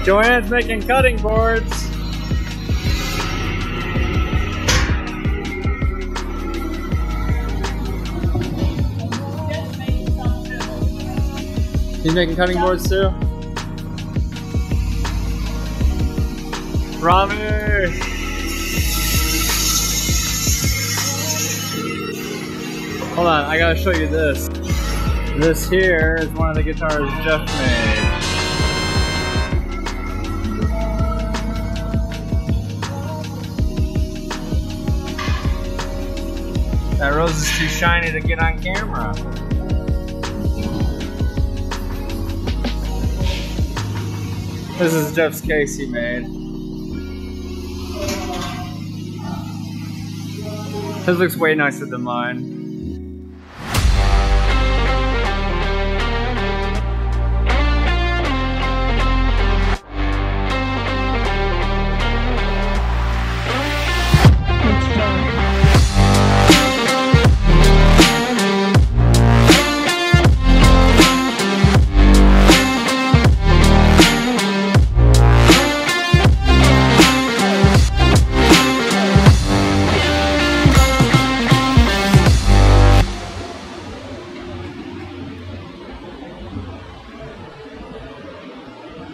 JoAnn's making cutting boards. He's making cutting boards too? Rami! Hold on, I gotta show you this. This here is one of the guitars Jeff made. That rose is too shiny to get on camera. This is Jeff's case he made. His looks way nicer than mine.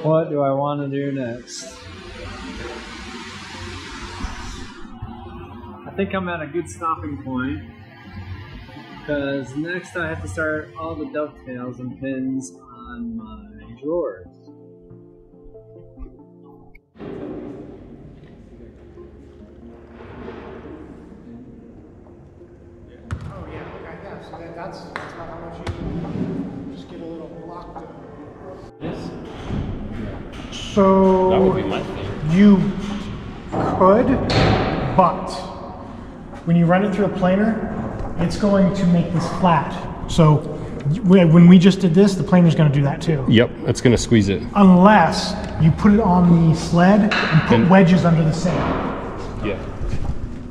What do I want to do next? I think I'm at a good stopping point because next I have to start all the dovetails and pins on my drawers. Oh yeah, okay, yeah. So that's not how much you just get a little locked in. Yes. So That would be my thing. you could, but when you run it through a planer, it's going to make this flat. So when we just did this, the planer's going to do that too. Yep, it's going to squeeze it. Unless you put it on the sled and put wedges under the sand. Yeah.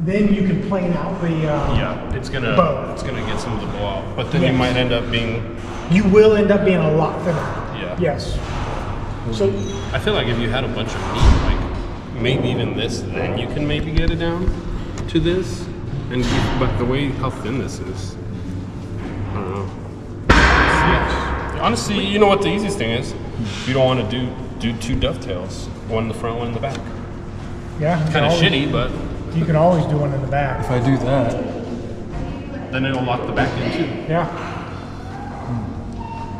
Then you can plane out the Yeah, it's gonna get some of the blow out. But then you might end up being. You will end up being a lot thinner. Yeah. Yes. So I feel like if you had a bunch of meat, like maybe even this, then you can maybe get it down to this. But the way how thin this is, I don't know. Yeah. Honestly, you know what the easiest thing is? You don't want to do two dovetails, one in the front, one in the back. yeah, Kind of shitty, but you can always do one in the back. If I do that, then it'll lock the back in too. Yeah.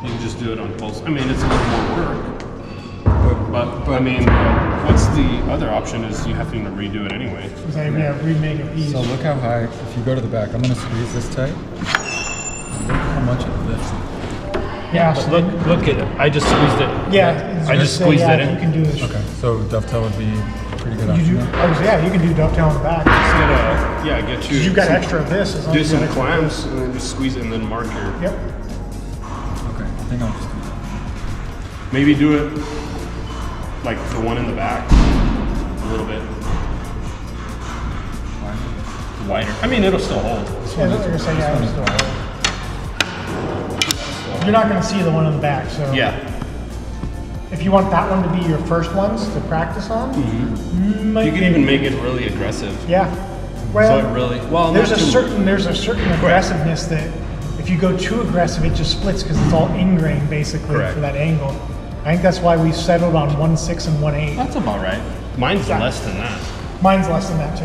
You can just do it on both. I mean, it's a little more work. But I mean, what's the other option is you having to redo it anyway. So yeah, remake a piece. so look how high, if you go to the back, I'm going to squeeze this tight. Look how much it lifts. Yeah. But So look at it. I just squeezed it. yeah. I just squeezed it in. You can do this. Okay, so dovetail would be a pretty good You option. do. Yeah, you can do dovetail in the back. Get you. You've got extra of this. As long Do as you some got extra of clamps and then just squeeze it and then mark your. this. Yep. Okay, I think I'll just do that. Maybe do it like the one in the back a little bit wider. I mean, it'll still hold. Yeah, that's what you're saying. Yeah, you're not going to see the one in the back. So Yeah. if you want that one to be your first ones to practice on, You can even make it really aggressive. Yeah. So Well, it really there's not a too- certain aggressiveness that if you go too aggressive, it just splits because it's all ingrained basically Correct. for that angle. I think that's why we settled on 1/6 and 1/8. That's about right. Mine's less than that. Mine's less than that too.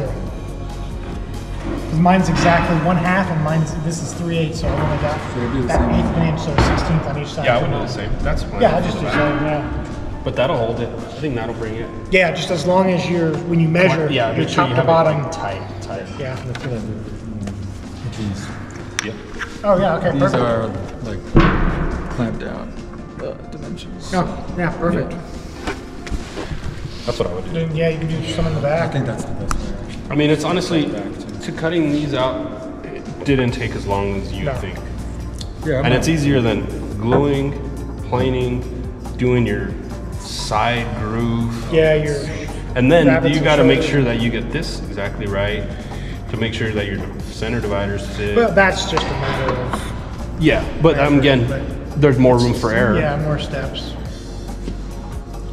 'Cause mine's exactly 1/2, and this is 3/8, so I only got So you do the that same. 1/8 inch, so 1/16 on each side. Yeah, I would do the same. That's fine. Yeah, I just do the same. Yeah. But that'll hold it. I think that'll bring it. Yeah, just as long as when you measure, Yeah, your make sure top you to have bottom. it like, tight. Yeah. That's what I do with these. Yep. Oh yeah. Okay. These Perfect. are like clamped down dimensions. Oh, yeah. Perfect. That's what I would do. Then, yeah, you can do some in the I back. think that's the best way actually. I mean, it's honestly, Back too. to cutting these out, it didn't take as long as you No. think. Yeah, I'm And not- it's easier than gluing, planing, doing your side groove. Yeah, you're. And then Rabbits you and got to make shoulders. sure that you get this exactly right to make sure that your center dividers fit. Well, that's just a matter of. Yeah, but again, there's more room for error. Yeah, more steps.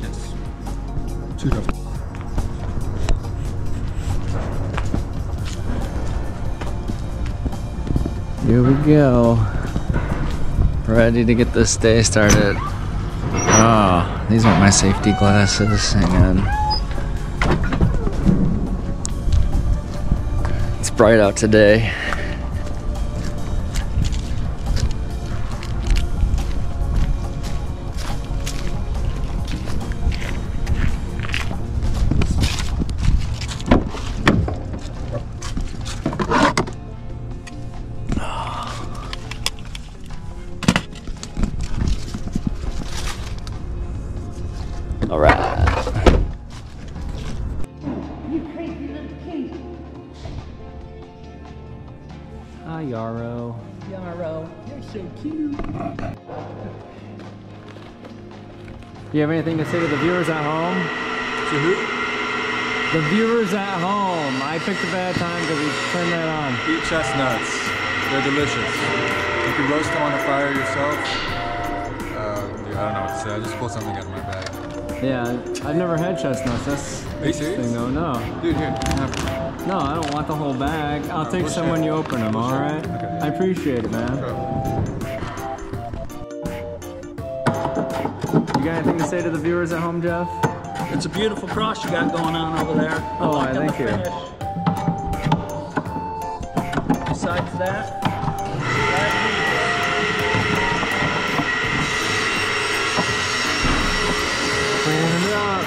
Yes. 2 dovetails. Here we go. Ready to get this day started. Oh, these aren't my safety glasses. Hang on. It's bright out today. All right. Hi, Yarrow. Yarrow, you're so cute. Do you have anything to say to the viewers at home? To who? The viewers at home. I picked a bad time because we turned that on. Eat chestnuts. They're delicious. You can roast them on the fire yourself. Dude, I don't know what to say. I just pulled something out of my bag. Yeah, I've never had chestnuts. That's Are you serious? interesting though. No. Dude, here. Have it. No, I don't want the whole bag. I'll take we'll some share. when you open them, We'll share. alright? Okay. I appreciate it, man. Sure. You got anything to say to the viewers at home, Jeff? It's a beautiful cross you got going on over there. I Oh, like thank the you. finish. Besides that, Clean it up.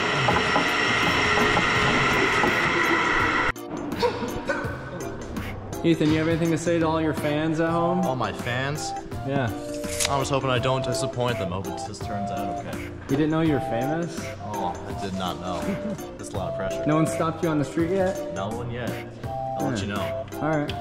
Ethan, you have anything to say to all your fans at home? All my fans, Yeah. I was hoping I don't disappoint them. Hope it just turns out okay. You didn't know you were famous? Oh, I did not know. That's a lot of pressure. No one stopped you on the street yet? No one yet. I'll let you know. Alright.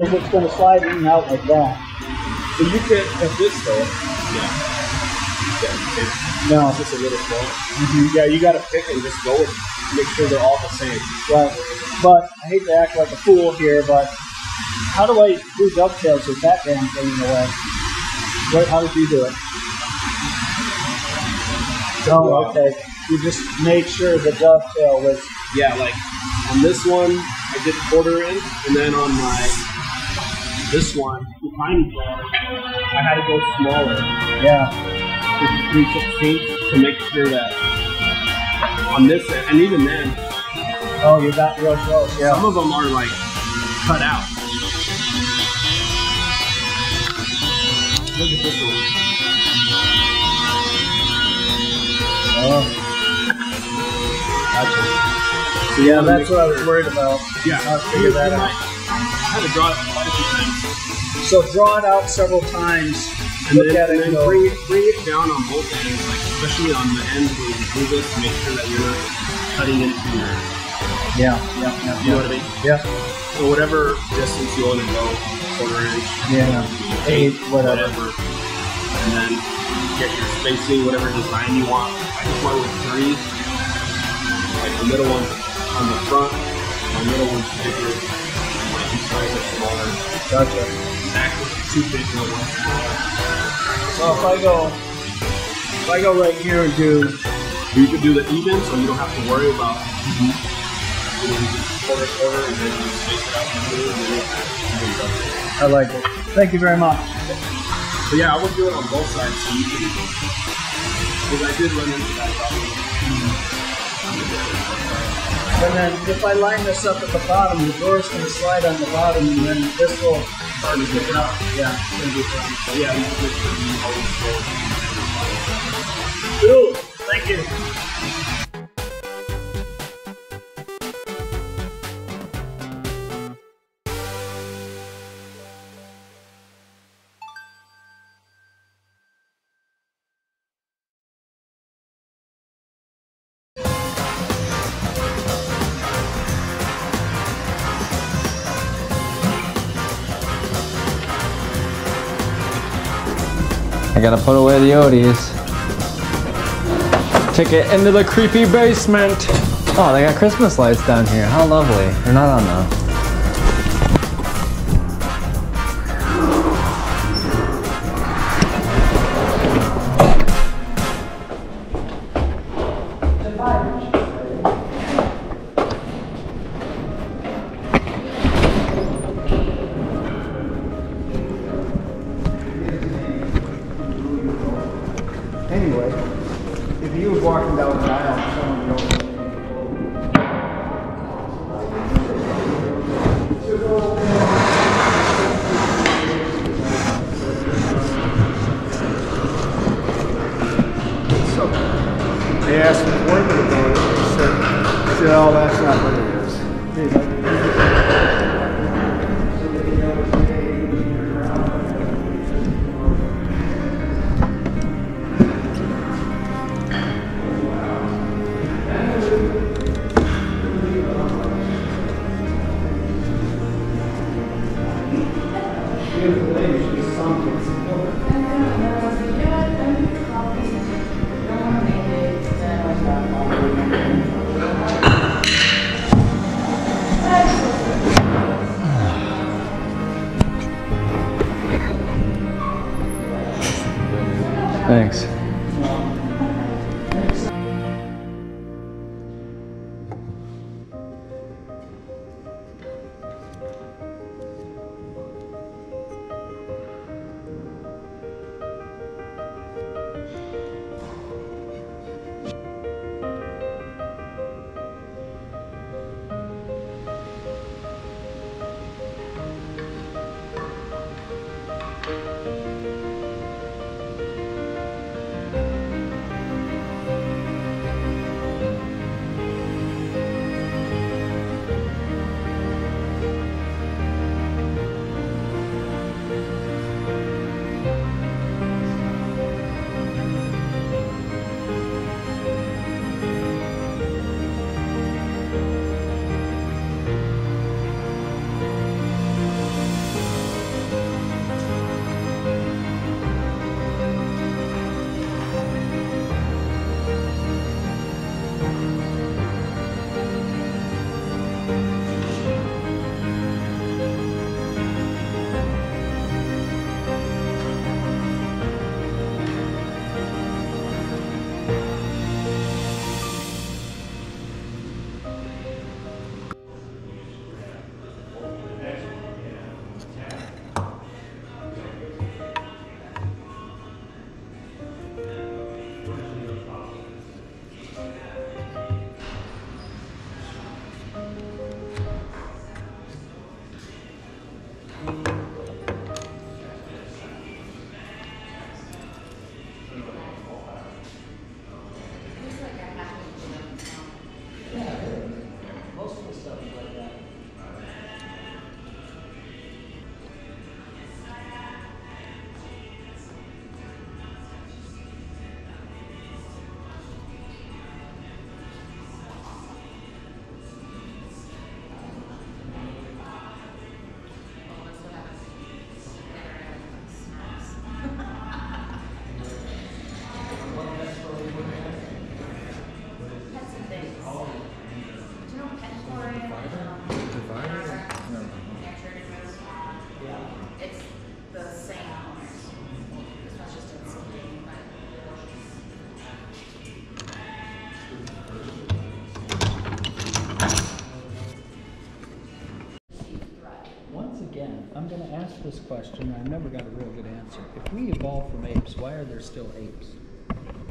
If it's going to slide in and out like that. So you can't have this though. Yeah. No. It's just a little small. Yeah, you gotta pick and just go and make sure they're all the same. Right. But I hate to act like a fool here, but how do I do dovetails with that damn thing in the way? How did you do it? Oh, okay. You just made sure the dovetail was... Yeah, like on this one, I did quarter inch, and then on this one, the tiny bar, I had to go smaller. Yeah. With 3/16 to make sure that on this end, and even then, Oh, you got real close, yeah. some of them are like cut out. Look at this one. Oh. Gotcha. So yeah, that's what I was worried about. Yeah, I'll figure that out. I had to draw it quite a few times. So draw it out several times, And look then, at it and and then go, bring it down on both ends, like especially on the ends where you do this, to make sure that you're not cutting into your, yeah. you know what I mean? Yeah. So whatever distance you want to go, quarter inch, Yeah. 8, whatever. and then get your spacing, whatever design you want. I just went with 3, like the middle one on the front, my middle one's bigger, my two sides are smaller. Gotcha. Back was too big for one. So if I go right here and do, You could do the even, so you don't have to worry about quarter, and then you space it out and then you do it. I like it. Thank you very much. But yeah, I would do it on both sides, so you can, because I did run into that problem. And then if I line this up at the bottom, the door's going to slide on the bottom, and then this will start to get up. Yeah, it's going to be fun. So yeah, you can make sure you always go. Cool. Thank you. I gotta put away the Odies. Take it into the creepy basement. Oh, they got Christmas lights down here. How lovely. They're not on though. Anyway, if he was walking down the aisle, someone would go. So, they asked the foreman about it. He said, "Oh, that's not what it is." Thanks. I'm going to ask this question, and I never got a real good answer. If we evolved from apes, why are there still apes?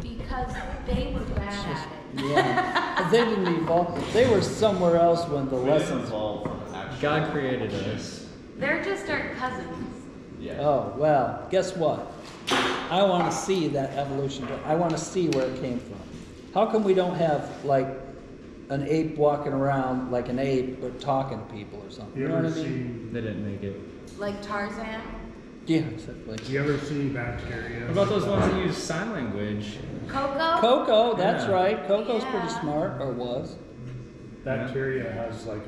Because they were bad at it. Yeah, they didn't evolve. They were somewhere else when the lessons. God created us. They're just our cousins. Yeah. Oh, well, guess what? I want to see that evolution. I want to see where it came from. How come we don't have, like, an ape walking around like an ape, but talking to people or something? You know what I mean? They didn't make it. Like Tarzan? Yeah, exactly. Do you ever see bacteria? What about those ones that use sign language? Coco? Coco, that's Yeah. right. Coco's Yeah. pretty smart, or was. Bacteria has like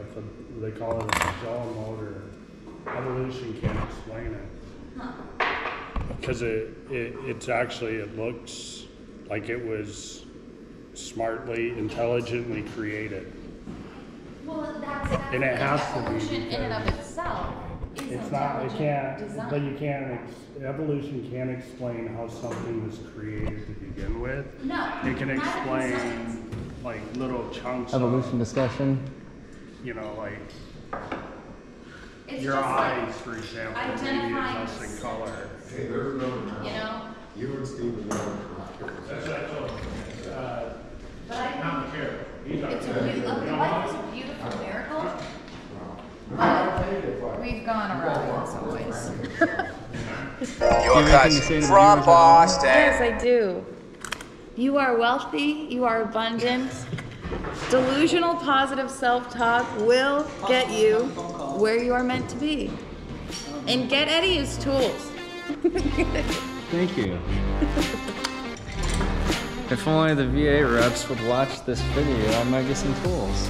they call it a flagella mode, or evolution can't explain it. because it's actually, it looks like it was smartly, intelligently created. Well, that's And it has to be evolution in and of because itself. Is it's not, it can't, design. but you can't, evolution can't explain how something was created to begin with. No. It can neither explain science. like little chunks Evolution discussion. you know, like It's your just eyes, like for example, maybe identifying adjust in color. Hey, there's no. You know? You and Steve are going. That's But I not material. These are It's a life is a beautiful miracle, but we've gone awry in some ways. Your cousin from Boston. Yes, I do. You are wealthy, you are abundant. Delusional positive self-talk will get you where you are meant to be. And get Eddie his tools. Thank you. If only the VA reps would watch this video, I might get some tools.